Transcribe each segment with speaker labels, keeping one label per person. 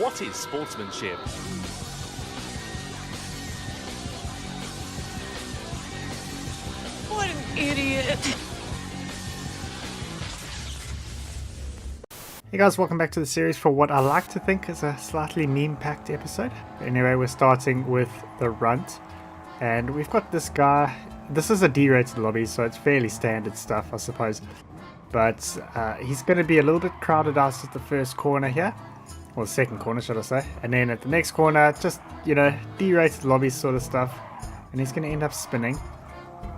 Speaker 1: What is sportsmanship?
Speaker 2: What an idiot!
Speaker 3: Hey guys, welcome back to the series for what I like to think is a slightly meme-packed episode. Anyway, we're starting with the Runt, and we've got this guy. This is a D-rated lobby, so it's fairly standard stuff, I suppose. But he's going to be a little bit crowded out at the first corner here, or the second corner, should I say. And then at the next corner, just, you know, D-rated lobby sort of stuff, and he's going to end up spinning.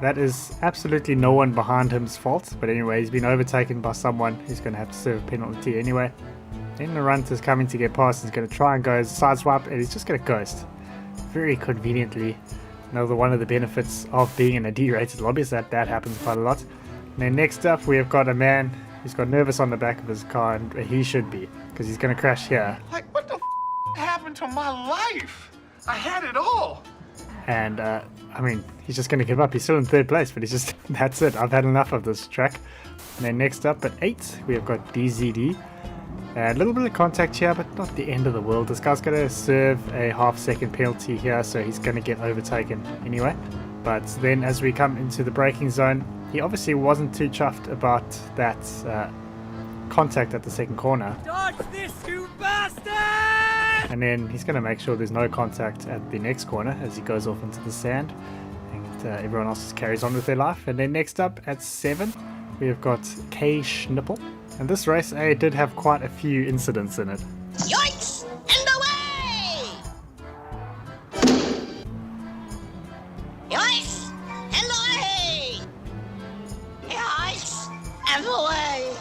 Speaker 3: That is absolutely no one behind him's fault, but anyway, he's been overtaken by someone who's going to have to serve a penalty anyway. Then the Runt is coming to get past, he's going to try and go as a sideswipe, and he's just going to ghost. Very conveniently. Another one of the benefits of being in a D-rated lobby is that happens quite a lot. And then next up, we have got a man who's got nervous on the back of his car, and he should be, because he's going to crash here.
Speaker 4: Like, what the happened to my life? I had it all.
Speaker 3: And, I mean, he's just going to give up. He's still in third place, but he's just, that's it. I've had enough of this track. And then next up at 8, we have got DZD. A little bit of contact here, but not the end of the world. This guy's going to serve a half-second penalty here, so he's going to get overtaken anyway. But then as we come into the braking zone, he obviously wasn't too chuffed about that contact at the second corner.
Speaker 2: Dodge this, you bastard!
Speaker 3: And then he's going to make sure there's no contact at the next corner as he goes off into the sand. And everyone else just carries on with their life. And then next up at 7, we have got K Schnipple. And this race did have quite a few incidents in it.
Speaker 5: Yikes! And away! Yikes! And away! Yikes! And away!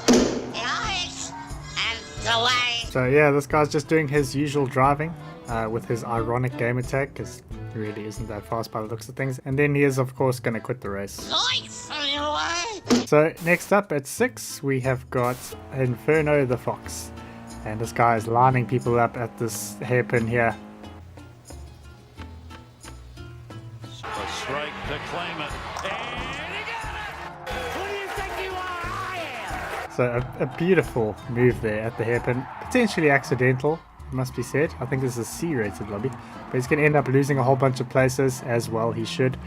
Speaker 5: Yikes! And away!
Speaker 3: So yeah, this guy's just doing his usual driving with his ironic gamer tag, because he really isn't that fast by the looks of things. And then he is of course going to quit the race.
Speaker 5: Yikes! And away!
Speaker 3: So next up at 6, we have got Inferno the Fox. And this guy is lining people up at this hairpin here.
Speaker 6: A strike to claim it. And he got it! Who do you think you are? I am!
Speaker 3: So a beautiful move there at the hairpin. Potentially accidental, it must be said. I think this is a C-rated lobby. But he's going to end up losing a whole bunch of places as well. He should.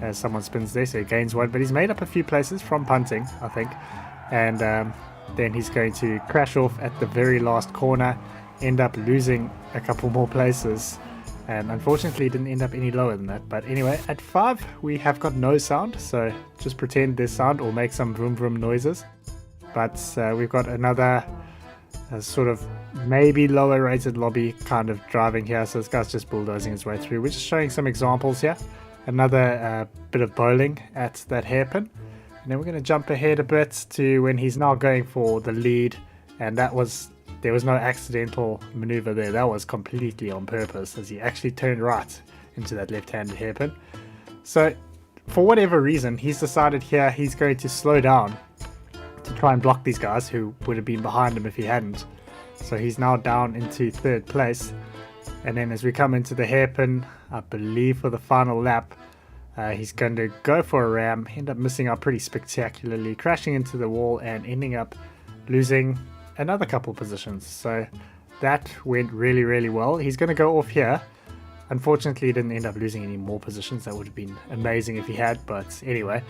Speaker 3: As someone spins there, so he gains 1. But he's made up a few places from punting, I think. And then he's going to crash off at the very last corner. End up losing a couple more places. And unfortunately didn't end up any lower than that. But anyway, at 5 we have got no sound. So just pretend there's sound or make some vroom vroom noises. But we've got another sort of maybe lower rated lobby kind of driving here. So this guy's just bulldozing his way through. We're just showing some examples here. Another bit of bowling at that hairpin. And then we're going to jump ahead a bit to when he's now going for the lead. And there was no accidental maneuver there. That was completely on purpose as he actually turned right into that left-handed hairpin. So for whatever reason, he's decided here he's going to slow down to try and block these guys who would have been behind him if he hadn't. So he's now down into third place. And then as we come into the hairpin, I believe for the final lap, he's going to go for a ram, end up missing out pretty spectacularly, crashing into the wall and ending up losing another couple positions. So that went really, really well. He's going to go off here. Unfortunately, he didn't end up losing any more positions. That would have been amazing if he had, but anyway.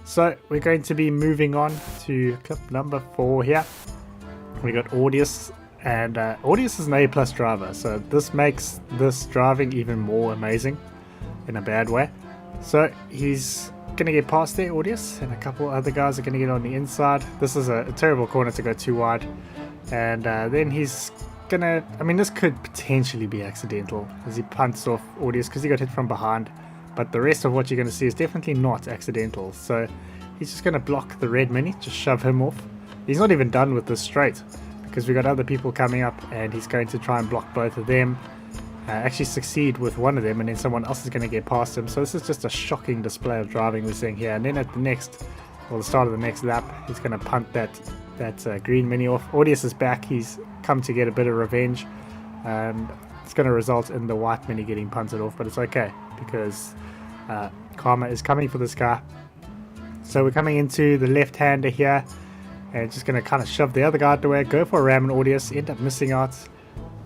Speaker 3: So we're going to be moving on to clip number 4 here. We got Audius. And Audius is an A+ driver, so this makes this driving even more amazing in a bad way. So he's going to get past there, Audius, and a couple other guys are going to get on the inside. This is a terrible corner to go too wide. And then he's going to, I mean, this could potentially be accidental as he punts off Audius because he got hit from behind. But the rest of what you're going to see is definitely not accidental. So he's just going to block the red mini, just shove him off. He's not even done with this straight, because we've got other people coming up and he's going to try and block both of them, actually succeed with one of them, and then someone else is going to get past him. So this is just a shocking display of driving we're seeing here. And then at the start of the next lap, he's going to punt that green mini off. Audius is back, he's come to get a bit of revenge. It's going to result in the white mini getting punted off, but it's okay because karma is coming for this car. So we're coming into the left-hander here, and just going to kind of shove the other guy out the way, go for a ram and Audius, end up missing out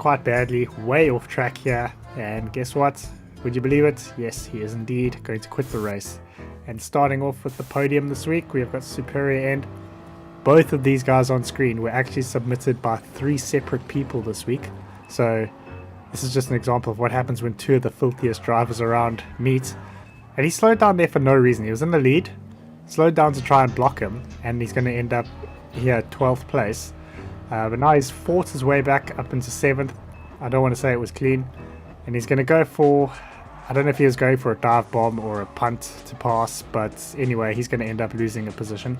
Speaker 3: quite badly, way off track here, and guess what? Would you believe it? Yes, he is indeed going to quit the race. And starting off with the podium this week, we have got Superior End. Both of these guys on screen were actually submitted by 3 separate people this week. So this is just an example of what happens when 2 of the filthiest drivers around meet. And he slowed down there for no reason. He was in the lead, slowed down to try and block him, and he's going to end up here 12th place. But now he's fought his way back up into 7th. I don't want to say it was clean. And he's going to go for, I don't know if he was going for a dive bomb or a punt to pass, but anyway, he's going to end up losing a position.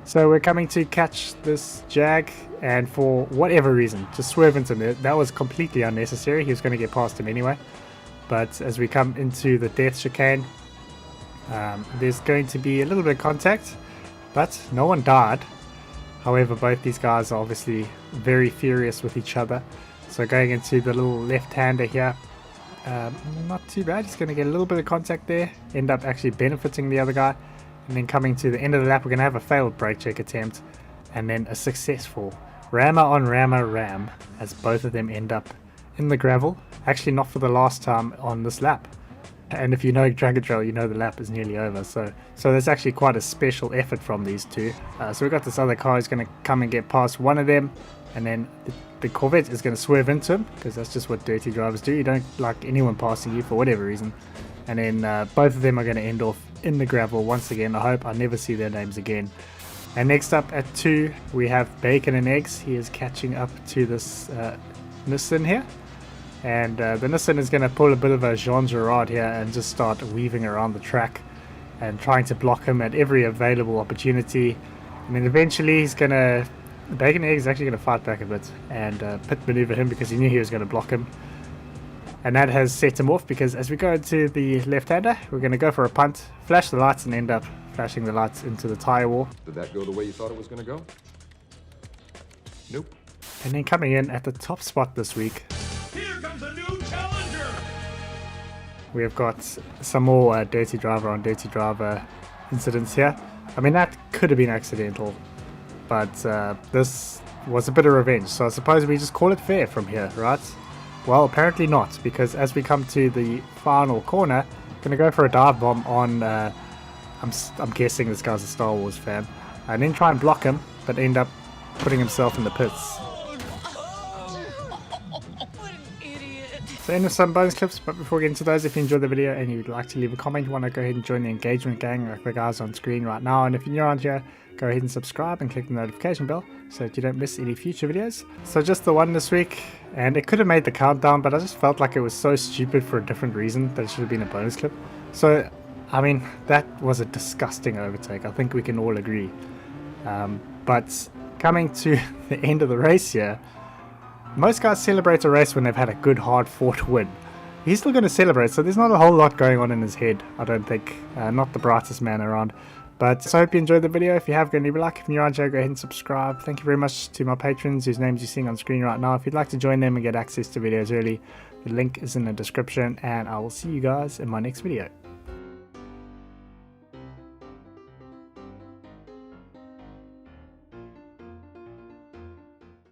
Speaker 3: So we're coming to catch this Jag, and for whatever reason, just swerve into him. That was completely unnecessary. He was going to get past him anyway. But as we come into the death chicane, there's going to be a little bit of contact, but no one died. However, both these guys are obviously very furious with each other. So going into the little left-hander here, not too bad. He's going to get a little bit of contact there, end up actually benefiting the other guy. And then coming to the end of the lap, we're going to have a failed brake check attempt, and then a successful rammer on rammer ram, as both of them end up in the gravel. Actually not for the last time on this lap. And if you know Dragon Trail, you know the lap is nearly over. So there's actually quite a special effort from these two. So we've got this other car who's going to come and get past one of them, and then the Corvette is going to swerve into him, because that's just what dirty drivers do. You don't like anyone passing you for whatever reason. And then both of them are going to end off in the gravel once again. I hope I never see their names again. And next up at 2, we have Bacon and Eggs. He is catching up to this Nissan here. And the Nissan is going to pull a bit of a Jean Girard here and just start weaving around the track and trying to block him at every available opportunity. And then eventually he's going to... Bacon and Eggs is actually going to fight back a bit and pit maneuver him, because he knew he was going to block him. And that has set him off, because as we go into the left-hander, we're going to go for a punt, flash the lights, and end up flashing the lights into the tyre wall.
Speaker 1: Did that go the way you thought it was going to go? Nope.
Speaker 3: And then coming in at the top spot this week,
Speaker 6: Here comes a new challenger.
Speaker 3: we have got some more dirty driver on dirty driver incidents here. I mean, that could have been accidental, but this was a bit of revenge. So I suppose we just call it fair from here, right? Well, apparently not, because as we come to the final corner, going to go for a dive bomb on, I'm guessing this guy's a Star Wars fan, and then try and block him, but end up putting himself in the pits.
Speaker 2: What an idiot.
Speaker 3: So end of some bonus clips, but before we get into those, if you enjoyed the video and you'd like to leave a comment, you want to go ahead and join the engagement gang like the guys on screen right now. And if you're new around here, go ahead and subscribe and click the notification bell so that you don't miss any future videos. So just the one this week, and it could have made the countdown, but I just felt like it was so stupid for a different reason that it should have been a bonus clip. So, I mean, that was a disgusting overtake. I think we can all agree. But coming to the end of the race here, most guys celebrate a race when they've had a good hard-fought win. He's still going to celebrate, so there's not a whole lot going on in his head, I don't think. Not the brightest man around. But so I hope you enjoyed the video. If you have, go and leave a like. If you're around here, go ahead and subscribe. Thank you very much to my patrons whose names you're seeing on screen right now. If you'd like to join them and get access to videos early, the link is in the description, and I will see you guys in my next video.